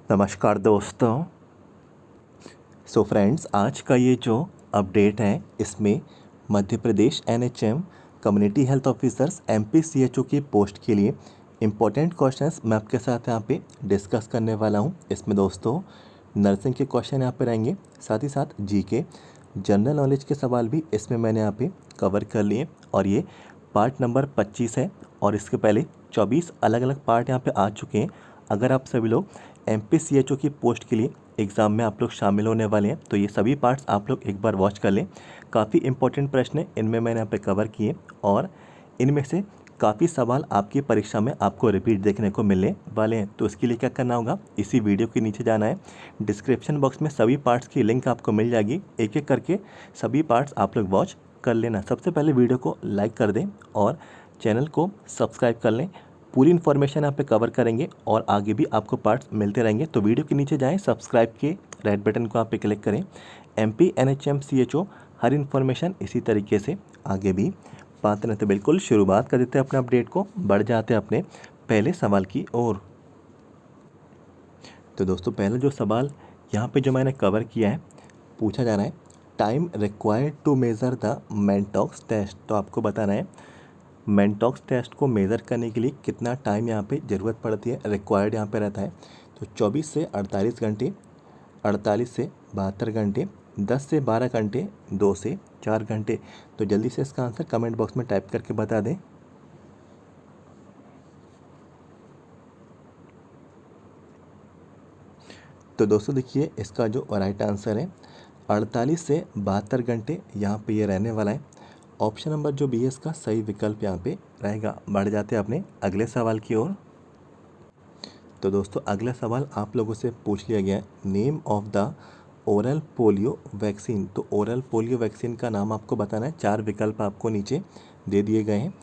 नमस्कार दोस्तों। So friends, आज का ये जो अपडेट है इसमें Madhya Pradesh NHM community health officers एमपीसीएचओ की पोस्ट के लिए इम्पोर्टेंट क्वेश्चंस मैं आपके साथ यहाँ पे डिस्कस करने वाला हूँ। इसमें दोस्तों नर्सिंग के क्वेश्चन यहाँ पे रहेंगे, साथ ही साथ जीके जनरल नॉलेज के सवाल भी इसमें मैंने यहाँ पे कवर कर लिए और ये पार्ट नंबर 25 है और इसके पहले 24 अलग अलग पार्ट यहाँ पे आ चुके हैं। अगर आप सभी लोग एमपीसीएचओ की पोस्ट के लिए एग्ज़ाम में आप लोग शामिल होने वाले हैं तो ये सभी पार्ट्स आप लोग एक बार वॉच कर लें। काफ़ी इंपॉर्टेंट प्रश्न है इनमें मैंने यहाँ पे कवर किए और इनमें से काफ़ी सवाल आपकी परीक्षा में आपको रिपीट देखने को मिलने वाले हैं। तो इसके लिए क्या करना होगा, इसी वीडियो के नीचे जाना है, डिस्क्रिप्शन बॉक्स में सभी पार्ट्स की लिंक आपको मिल जाएगी। एक एक करके सभी पार्ट्स आप लोग वॉच कर लेना। सबसे पहले वीडियो को लाइक कर दें और चैनल को सब्सक्राइब कर लें। पूरी इन्फॉर्मेशन यहाँ पे कवर करेंगे और आगे भी आपको पार्ट्स मिलते रहेंगे। तो वीडियो के नीचे जाएं, सब्सक्राइब के रेड बटन को आप पे क्लिक करें। एमपी एनएचएम सीएचओ हर इन्फॉर्मेशन इसी तरीके से आगे भी पाते रहते। बिल्कुल शुरुआत कर देते हैं अपने अपडेट को, बढ़ जाते हैं अपने पहले सवाल की ओर। तो दोस्तों पहला जो सवाल यहाँ पे जो मैंने कवर किया है, पूछा जा रहा है time required to measure the Mantoux test. तो आपको बताना है मेंटॉक्स टेस्ट को मेज़र करने के लिए कितना टाइम यहाँ पे ज़रूरत पड़ती है, रिक्वायर्ड यहाँ पे रहता है। तो 24 से 48 घंटे, 48 से 72 घंटे, 10 से 12 घंटे, 2 से 4 घंटे। तो जल्दी से इसका आंसर कमेंट बॉक्स में टाइप करके बता दें। तो दोस्तों देखिए इसका जो राइट आंसर है 48 से 72 घंटे यहाँ पे ये रहने वाला है। ऑप्शन नंबर जो बी है इसका सही विकल्प यहाँ पे रहेगा। बढ़ जाते हैं अपने अगले सवाल की ओर। तो दोस्तों अगला सवाल आप लोगों से पूछ लिया गया है, name of the oral polio vaccine. तो ओरल पोलियो वैक्सीन का नाम आपको बताना है। 4 विकल्प आपको नीचे दे दिए गए हैं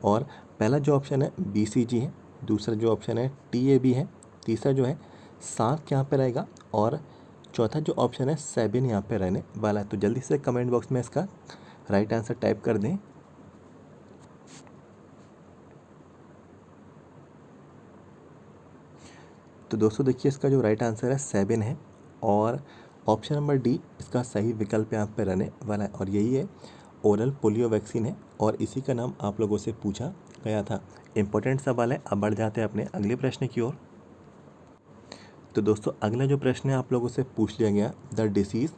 और पहला जो ऑप्शन है बीसीजी है, दूसरा जो ऑप्शन है टीएबी है, तीसरा जो है सार्क यहाँ पे रहेगा और चौथा जो ऑप्शन है सेबिन यहाँ पे रहने वाला है। तो जल्दी से कमेंट बॉक्स में इसका राइट आंसर टाइप कर दें। तो दोस्तों देखिए इसका जो राइट आंसर है सेबिन है और ऑप्शन नंबर डी इसका सही विकल्प यहाँ पे रहने वाला है और यही है ओरल पोलियो वैक्सीन है और इसी का नाम आप लोगों से पूछा गया था। इंपॉर्टेंट सवाल है। अब बढ़ जाते हैं अपने अगले प्रश्न की ओर। तो दोस्तों अगला जो प्रश्न है आप लोगों से पूछ लिया गया, the disease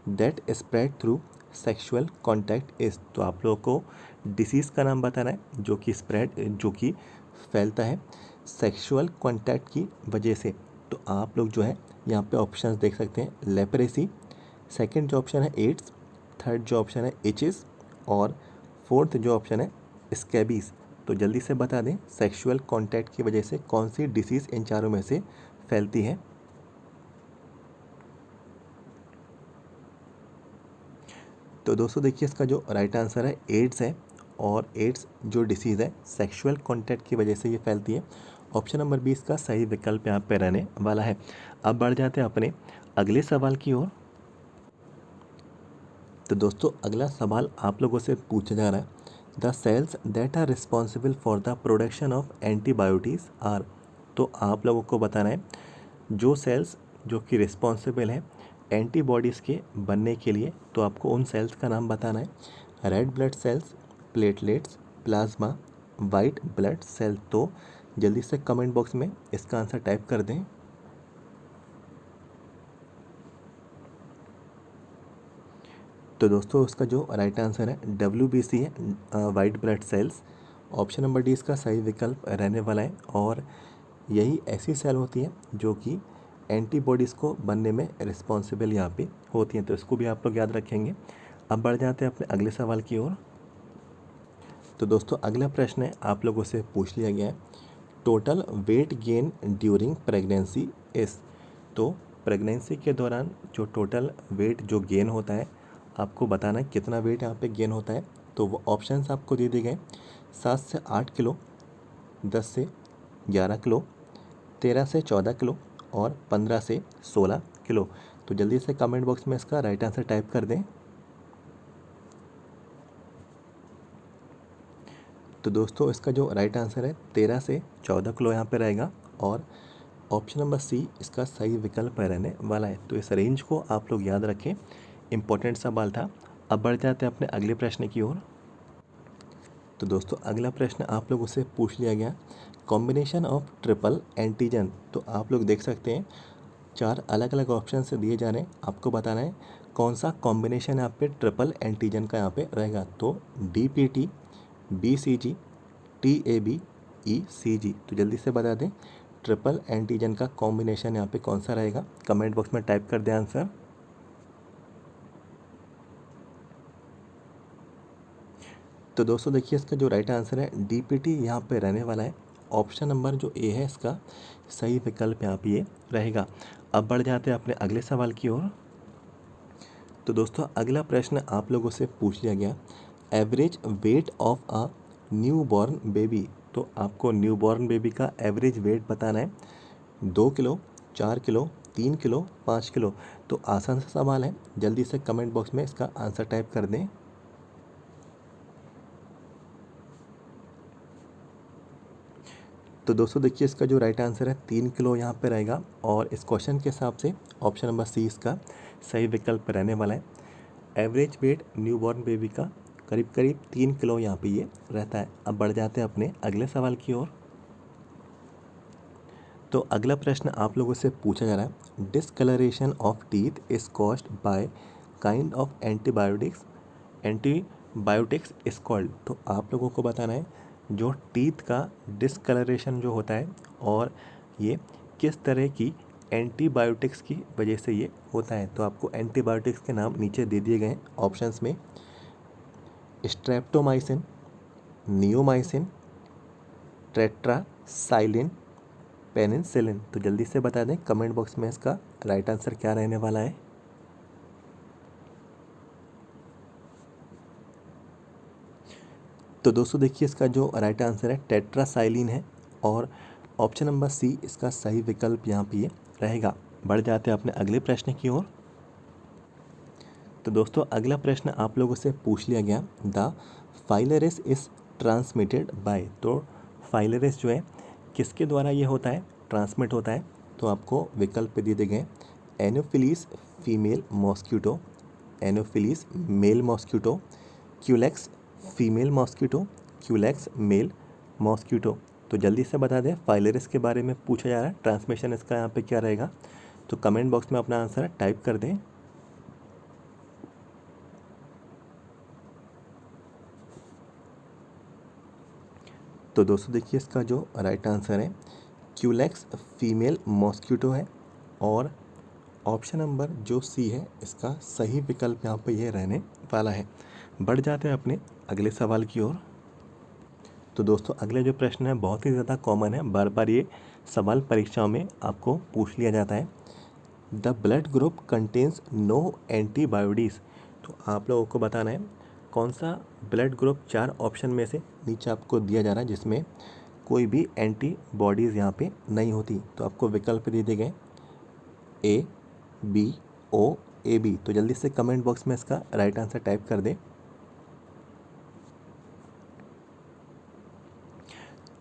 that spread through sexual contact is. तो आप लोगों को डिसीज़ का नाम बताना है जो कि फैलता है सेक्सुअल कॉन्टैक्ट की वजह से। तो आप लोग जो है यहाँ पे ऑप्शंस देख सकते हैं, लेप्रेसी, सेकंड जो ऑप्शन है एड्स, थर्ड जो ऑप्शन है एचएस और फोर्थ जो ऑप्शन है स्कैबीज। तो जल्दी से बता दें सेक्सुअल कॉन्टैक्ट की वजह से कौन सी डिसीज़ इन चारों में से फैलती है। तो दोस्तों देखिए इसका जो राइट आंसर है एड्स है और एड्स जो डिसीज़ है सेक्सुअल कॉन्टैक्ट की वजह से ये फैलती है। ऑप्शन नंबर 20 का सही विकल्प यहाँ पे रहने वाला है। अब बढ़ जाते हैं अपने अगले सवाल की ओर। तो दोस्तों अगला सवाल आप लोगों से पूछा जा रहा है, the cells that are responsible for the production of antibiotics are. तो आप लोगों को बताना है जो सेल्स जो कि रिस्पॉन्सिबल हैं एंटीबॉडीज़ के बनने के लिए। तो आपको उन सेल्स का नाम बताना है, red blood cells, platelets, plasma, white blood cell. तो जल्दी से कमेंट बॉक्स में इसका आंसर टाइप कर दें। तो दोस्तों उसका जो राइट आंसर है WBC है, white blood cells. Option number D इसका सही विकल्प रहने वाला है और यही ऐसी सेल होती है जो कि एंटीबॉडीज़ को बनने में रिस्पॉन्सिबल यहाँ पे होती हैं। तो इसको भी आप लोग याद रखेंगे। अब बढ़ जाते हैं अपने अगले सवाल की ओर। तो दोस्तों अगला प्रश्न है आप लोगों से पूछ लिया गया है, total weight gain during pregnancy इस। तो प्रेगनेंसी के दौरान जो टोटल वेट जो गेन होता है आपको बताना है कितना वेट यहाँ पे गेन होता है। तो वो ऑप्शंस आपको दे दिए गए, 7 से 8 किलो, 10 से 11 किलो, 13 से 14 किलो और 15 से 16 किलो। तो जल्दी से कमेंट बॉक्स में इसका राइट आंसर टाइप कर दें। तो दोस्तों इसका जो राइट आंसर है 13 से 14 किलो यहाँ पे रहेगा और ऑप्शन नंबर सी इसका सही विकल्प रहने वाला है। तो इस रेंज को आप लोग याद रखें, इम्पोर्टेंट सवाल था। अब बढ़ जाते हैं अपने अगले प्रश्न की ओर। तो दोस्तों अगला प्रश्न आप लोगों से पूछ लिया गया, कॉम्बिनेशन ऑफ ट्रिपल एंटीजन। तो आप लोग देख सकते हैं 4 अलग अलग ऑप्शन से दिए जा रहे हैं, आपको बताना है कौन सा कॉम्बिनेशन यहाँ पे ट्रिपल एंटीजन का यहाँ पे रहेगा। तो DPT, BCG, TAB, ECG। तो जल्दी से बता दें ट्रिपल एंटीजन का कॉम्बिनेशन यहाँ पे कौन सा रहेगा, कमेंट बॉक्स में टाइप कर दें आंसर। तो दोस्तों देखिए इसका जो राइट आंसर है DPT यहाँ पे रहने वाला है। ऑप्शन नंबर जो ए है इसका सही विकल्प यहाँ पे ये रहेगा। अब बढ़ जाते हैं अपने अगले सवाल की ओर। तो दोस्तों अगला प्रश्न आप लोगों से पूछ लिया गया, average weight of a new born baby. तो आपको न्यू बॉर्न बेबी का एवरेज वेट बताना है, 2 किलो, 4 किलो, 3 किलो, 5 किलो। तो आसान सा सवाल है, जल्दी से कमेंट बॉक्स में इसका आंसर टाइप कर दें। तो दोस्तों देखिए इसका जो राइट आंसर है 3 किलो यहाँ पे रहेगा, और इस क्वेश्चन के हिसाब से ऑप्शन नंबर सी इसका सही विकल्प रहने वाला है। एवरेज वेट न्यूबॉर्न बेबी का करीब करीब 3 किलो यहाँ पे ये रहता है। अब बढ़ जाते हैं अपने अगले सवाल की ओर। तो अगला प्रश्न आप लोगों से पूछा जा रहा है, discolouration of teeth is caused by kind of antibiotics is called. तो आप लोगों को बताना है जो टीथ का डिसकलरेशन जो होता है और ये किस तरह की एंटीबायोटिक्स की वजह से ये होता है। तो आपको एंटीबायोटिक्स के नाम नीचे दे दिए गए हैं ऑप्शंस में, स्ट्रेप्टोमाइसिन, नियोमाइसिन, टेट्रासाइलिन, पेनिसिलिन। तो जल्दी से बता दें कमेंट बॉक्स में इसका राइट आंसर क्या रहने वाला है। तो दोस्तों देखिए इसका जो राइट आंसर है टेट्रासाइलिन है, और ऑप्शन नंबर सी इसका सही विकल्प यहाँ पे ये रहेगा। बढ़ जाते हैं अपने अगले प्रश्न की ओर। तो दोस्तों अगला प्रश्न आप लोगों से पूछ लिया गया, द फाइलरिस इज ट्रांसमिटेड बाय। तो फाइलरिस जो है किसके द्वारा ये होता है, ट्रांसमिट होता है। तो आपको विकल्प दे दिए गए, anopheles female mosquito, anopheles male mosquito, culex female mosquito, culex male mosquito. तो जल्दी से बता दें फाइलरिस के बारे में पूछा जा रहा है, ट्रांसमिशन इसका यहाँ पे क्या रहेगा। तो कमेंट बॉक्स में अपना आंसर टाइप कर दें। तो दोस्तों देखिए इसका जो राइट आंसर है क्यूलेक्स फीमेल मॉस्क्यूटो है, और ऑप्शन नंबर जो सी है इसका सही विकल्प यहाँ पे ये रहने वाला है। बढ़ जाते हैं अपने अगले सवाल की ओर। तो दोस्तों अगले जो प्रश्न है बहुत ही ज़्यादा कॉमन है, बार बार ये सवाल परीक्षाओं में आपको पूछ लिया जाता है, the blood group contains no antibodies. तो आप लोगों को बताना है कौन सा ब्लड ग्रुप 4 ऑप्शन में से नीचे आपको दिया जा रहा है जिसमें कोई भी एंटीबॉडीज़ यहाँ पे नहीं होती। तो आपको विकल्प दे दिए गए A, B, O, AB। तो जल्दी से कमेंट बॉक्स में इसका राइट आंसर टाइप कर दें।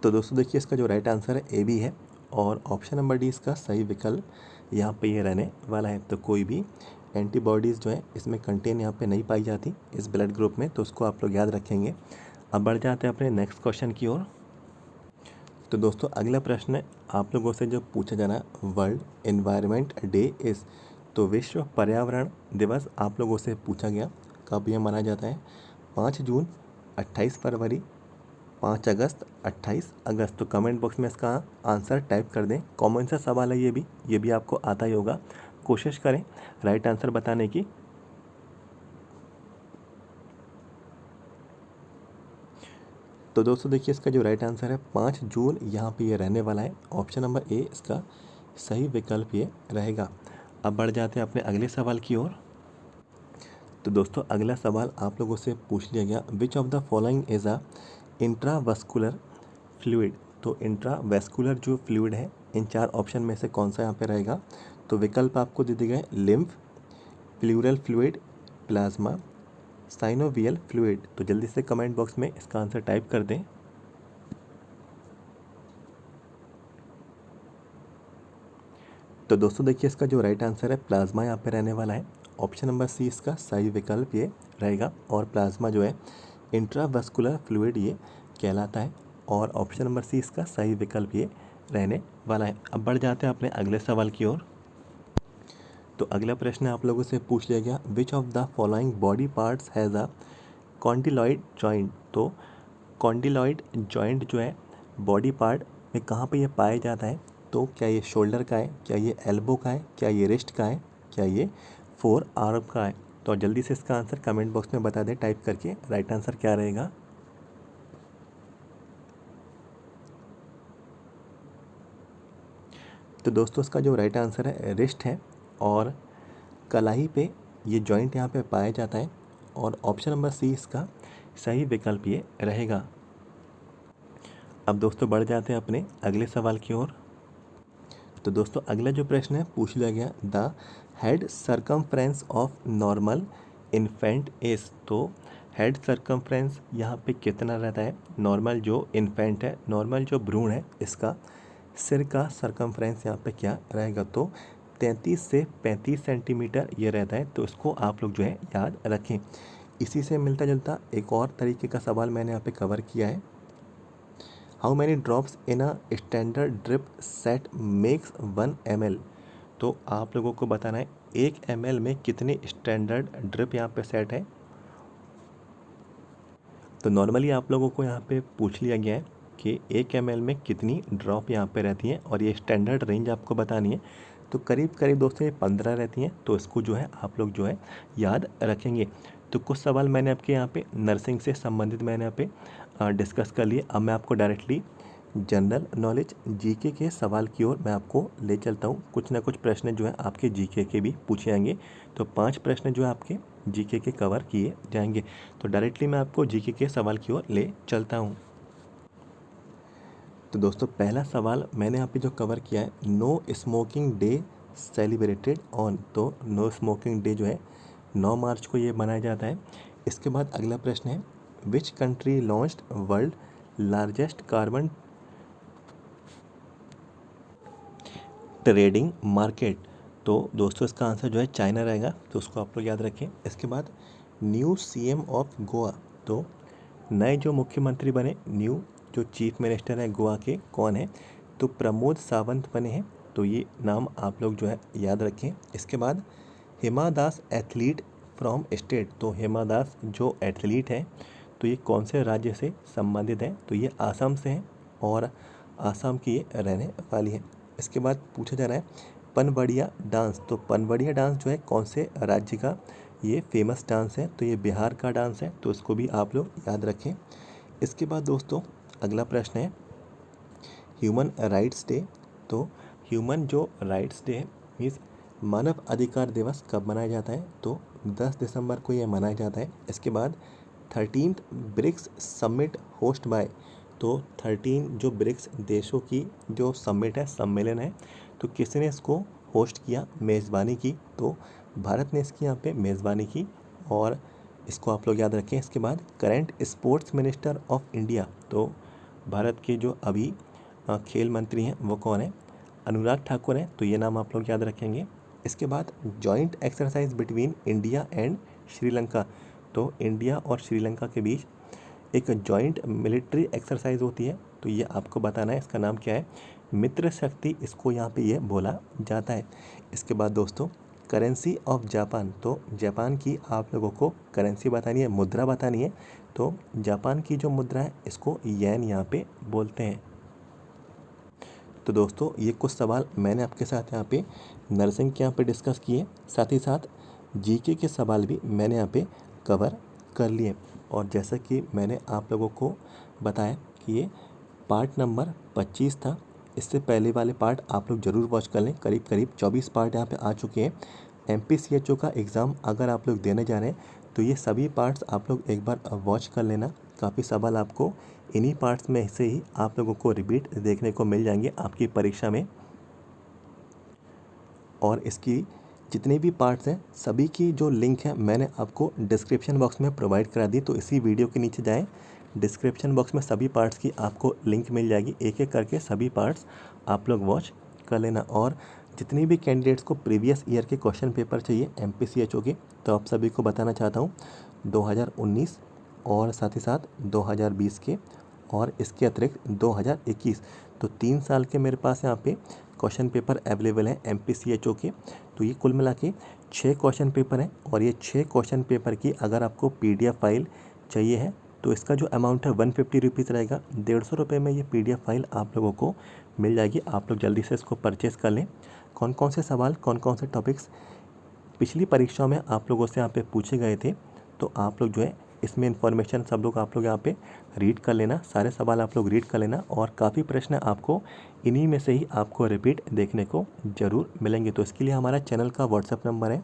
तो दोस्तों देखिए इसका जो राइट आंसर है AB है, और ऑप्शन नंबर डी इसका सही विकल्प यहाँ पे ये रहने वाला है। तो कोई भी एंटीबॉडीज़ जो है इसमें कंटेन यहाँ पे नहीं पाई जाती इस ब्लड ग्रुप में, तो उसको आप लोग याद रखेंगे। अब बढ़ जाते हैं अपने नेक्स्ट क्वेश्चन की ओर। तो दोस्तों अगला प्रश्न आप लोगों से जो पूछा जा रहा है, वर्ल्ड एनवायरनमेंट डे इज़। तो विश्व पर्यावरण दिवस आप लोगों से पूछा गया कब यह मनाया जाता है, 5 जून, 28 फरवरी, 5 अगस्त, 28 अगस्त। तो कमेंट बॉक्स में इसका आंसर टाइप कर दें। कॉमन सा सवाल है ये भी आपको आता ही होगा, कोशिश करें राइट आंसर बताने की। तो दोस्तों देखिए इसका जो राइट आंसर है 5 जून यहाँ पे ये रहने वाला है। ऑप्शन नंबर ए इसका सही विकल्प ये रहेगा। अब बढ़ जाते हैं अपने अगले सवाल की ओर। तो दोस्तों अगला सवाल आप लोगों से पूछ लिया गया, which of the following is a intravascular fluid. तो इंट्रावेस्कुलर जो फ्लूइड है इन 4 ऑप्शन में से कौन सा यहाँ पे रहेगा। तो विकल्प आपको दे दिए गए, lymph, pleural fluid, plasma, synovial fluid. तो जल्दी से कमेंट बॉक्स में इसका आंसर टाइप कर दें। तो दोस्तों देखिए इसका जो राइट आंसर है प्लाज्मा यहाँ पे रहने वाला है। ऑप्शन नंबर सी इसका सही विकल्प ये रहेगा और प्लाज्मा जो है इंट्रावस्कुलर फ्लूइड ये कहलाता है और ऑप्शन नंबर सी इसका सही विकल्प ये रहने वाला है। अब बढ़ जाते हैं अपने अगले सवाल की ओर। तो अगला प्रश्न आप लोगों से पूछ लिया गया, which of the following body parts has a condyloid joint. तो कॉन्डिलॉइड जॉइंट जो है बॉडी पार्ट में कहाँ पे ये पाया जाता है। तो क्या ये शोल्डर का है, क्या ये एल्बो का है, क्या ये रिस्ट का है, क्या ये फोर आर्म का है। तो जल्दी से इसका आंसर कमेंट बॉक्स में बता दें टाइप करके, राइट आंसर क्या रहेगा। तो दोस्तों इसका जो राइट आंसर है रिस्ट है और कलाई पे ये जॉइंट यहाँ पे पाया जाता है और ऑप्शन नंबर सी इसका सही विकल्प ये रहेगा। अब दोस्तों बढ़ जाते हैं अपने अगले सवाल की ओर। तो दोस्तों अगला जो प्रश्न है पूछ लिया गया, the head circumference of normal infant is. तो हेड सर्कमफ्रेंस यहाँ पे कितना रहता है। नॉर्मल जो इन्फेंट है, नॉर्मल जो भ्रूण है, इसका सिर का सर्कमफ्रेंस यहाँ पे क्या रहेगा। तो 33 से 35 सेंटीमीटर ये रहता है। तो इसको आप लोग जो है याद रखें। इसी से मिलता जुलता एक और तरीके का सवाल मैंने यहाँ पे कवर किया है, how many drops in a standard drip set makes 1 ml। तो आप लोगों को बताना है 1 ml में कितने स्टैंडर्ड ड्रिप यहाँ पे सेट है। तो नॉर्मली आप लोगों को यहाँ पे पूछ लिया गया है कि 1 ml में कितनी ड्रॉप यहाँ पे रहती हैं और ये स्टैंडर्ड रेंज आपको बतानी है। तो करीब करीब दोस्तों ये 15 रहती हैं। तो इसको जो है आप लोग जो है याद रखेंगे। तो कुछ सवाल मैंने आपके यहाँ पे नर्सिंग से संबंधित मैंने यहाँ पे डिस्कस कर लिए। अब मैं आपको डायरेक्टली जनरल नॉलेज जीके के सवाल की ओर मैं आपको ले चलता हूँ। कुछ ना कुछ प्रश्न जो है आपके जीके के भी पूछे जाएंगे। तो 5 प्रश्न जो है आपके जीके के कवर किए जाएंगे। तो डायरेक्टली मैं आपको जीके के सवाल की ओर ले चलता हूँ। तो दोस्तों पहला सवाल मैंने यहाँ पे जो कवर किया है, no smoking day celebrated on. तो नो स्मोकिंग डे जो है 9 मार्च को ये मनाया जाता है। इसके बाद अगला प्रश्न है, which country launched world largest carbon trading market. तो दोस्तों इसका आंसर जो है चाइना रहेगा। तो उसको आप लोग याद रखें। इसके बाद न्यू सीएम ऑफ गोवा। तो नए जो मुख्यमंत्री बने, न्यू जो चीफ मिनिस्टर हैं गोवा के, कौन है। तो प्रमोद सावंत बने हैं। तो ये नाम आप लोग जो है याद रखें। इसके बाद Hima Das athlete from state. तो हिमा दास जो एथलीट हैं तो ये कौन से राज्य से संबंधित हैं। तो ये आसाम से हैं और आसाम की ये रहने वाली है। इसके बाद पूछा जा रहा है पनबड़िया डांस। तो पनबड़िया डांस जो है कौन से राज्य का ये फेमस डांस है। तो ये बिहार का डांस है। तो इसको भी आप लोग याद रखें। इसके बाद दोस्तों अगला प्रश्न है ह्यूमन राइट्स डे। तो ह्यूमन जो राइट्स डे है मीन्स मानव अधिकार दिवस कब मनाया जाता है। तो 10 दिसंबर को ये मनाया जाता है। इसके बाद 13th BRICS summit host bye. तो 13 जो ब्रिक्स देशों की जो समिट है, सम्मेलन है, तो किसने इसको होस्ट किया, मेज़बानी की। तो भारत ने इसकी यहाँ पे मेज़बानी की और इसको आप लोग याद रखें। इसके बाद current sports minister of India. तो भारत के जो अभी खेल मंत्री हैं वो कौन है, अनुराग ठाकुर हैं। तो ये नाम आप लोग याद रखेंगे। इसके बाद joint exercise between India and Sri Lanka. तो इंडिया और श्रीलंका के बीच एक जॉइंट मिलिट्री एक्सरसाइज होती है। तो ये आपको बताना है, इसका नाम क्या है, मित्र शक्ति इसको यहाँ पे ये बोला जाता है। इसके बाद दोस्तों करेंसी ऑफ जापान। तो जापान की आप लोगों को करेंसी बतानी है, मुद्रा बतानी है। तो जापान की जो मुद्रा है इसको येन यहाँ पे बोलते हैं। तो दोस्तों ये कुछ सवाल मैंने आपके साथ यहाँ पे नर्सिंग के यहाँ पे डिस्कस किए, साथ ही साथ जीके के सवाल भी मैंने यहाँ पे कवर कर लिए। और जैसा कि मैंने आप लोगों को बताया कि ये पार्ट नंबर 25 था। इससे पहले वाले पार्ट आप लोग ज़रूर वॉच कर लें। करीब करीब 24 पार्ट यहाँ पे आ चुके हैं। MPCHO का एग्ज़ाम अगर आप लोग देने जा रहे हैं तो ये सभी पार्ट्स आप लोग एक बार वॉच कर लेना। काफ़ी सवाल आपको इन्हीं पार्ट्स में से ही आप लोगों को रिपीट देखने को मिल जाएंगे आपकी परीक्षा में। और इसकी जितने भी पार्ट्स हैं सभी की जो लिंक है मैंने आपको डिस्क्रिप्शन बॉक्स में प्रोवाइड करा दी। तो इसी वीडियो के नीचे जाएं, डिस्क्रिप्शन बॉक्स में सभी पार्ट्स की आपको लिंक मिल जाएगी। एक एक करके सभी पार्ट्स आप लोग वॉच कर लेना। और जितने भी कैंडिडेट्स को प्रीवियस ईयर के क्वेश्चन पेपर चाहिए MPCHO के, तो आप सभी को बताना चाहता हूँ 2019 और साथ ही साथ 2020 के और इसके अतिरिक्त 2021, तो 3 साल के मेरे पास यहाँ पे क्वेश्चन पेपर अवेलेबल हैं MPCHO के। तो ये कुल मिला के 6 क्वेश्चन पेपर हैं और ये 6 क्वेश्चन पेपर की अगर आपको PDF फाइल चाहिए है तो इसका जो अमाउंट है 150 रुपीज़ रहेगा। 150 रुपये में ये PDF फाइल आप लोगों को मिल जाएगी। आप लोग जल्दी से इसको परचेज़ कर लें। कौन कौन से सवाल, कौन कौन से टॉपिक्स पिछली परीक्षाओं में आप लोगों से यहाँ पे पूछे गए थे, तो आप लोग जो है इसमें इन्फॉर्मेशन सब लोग आप लोग यहाँ पे रीड कर लेना, सारे सवाल आप लोग रीड कर लेना और काफ़ी प्रश्न आपको इन्हीं में से ही आपको रिपीट देखने को ज़रूर मिलेंगे। तो इसके लिए हमारा चैनल का व्हाट्सएप नंबर है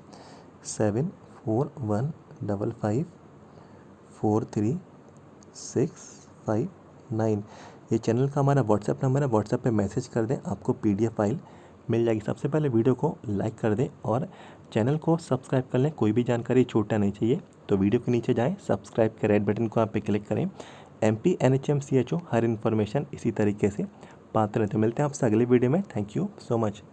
7415554369। ये चैनल का हमारा व्हाट्सएप नंबर है। व्हाट्सएप पे मैसेज कर दें, आपको PDF फाइल मिल जाएगी। सबसे पहले वीडियो को लाइक कर दें और चैनल को सब्सक्राइब कर लें। कोई भी जानकारी छूटना नहीं चाहिए। तो वीडियो के नीचे जाएं, सब्सक्राइब के रेड बटन को आप पे क्लिक करें। MP NHM CHO हर इन्फॉर्मेशन इसी तरीके से पाते रहते। मिलते हैं आपसे अगले वीडियो में। Thank you so much.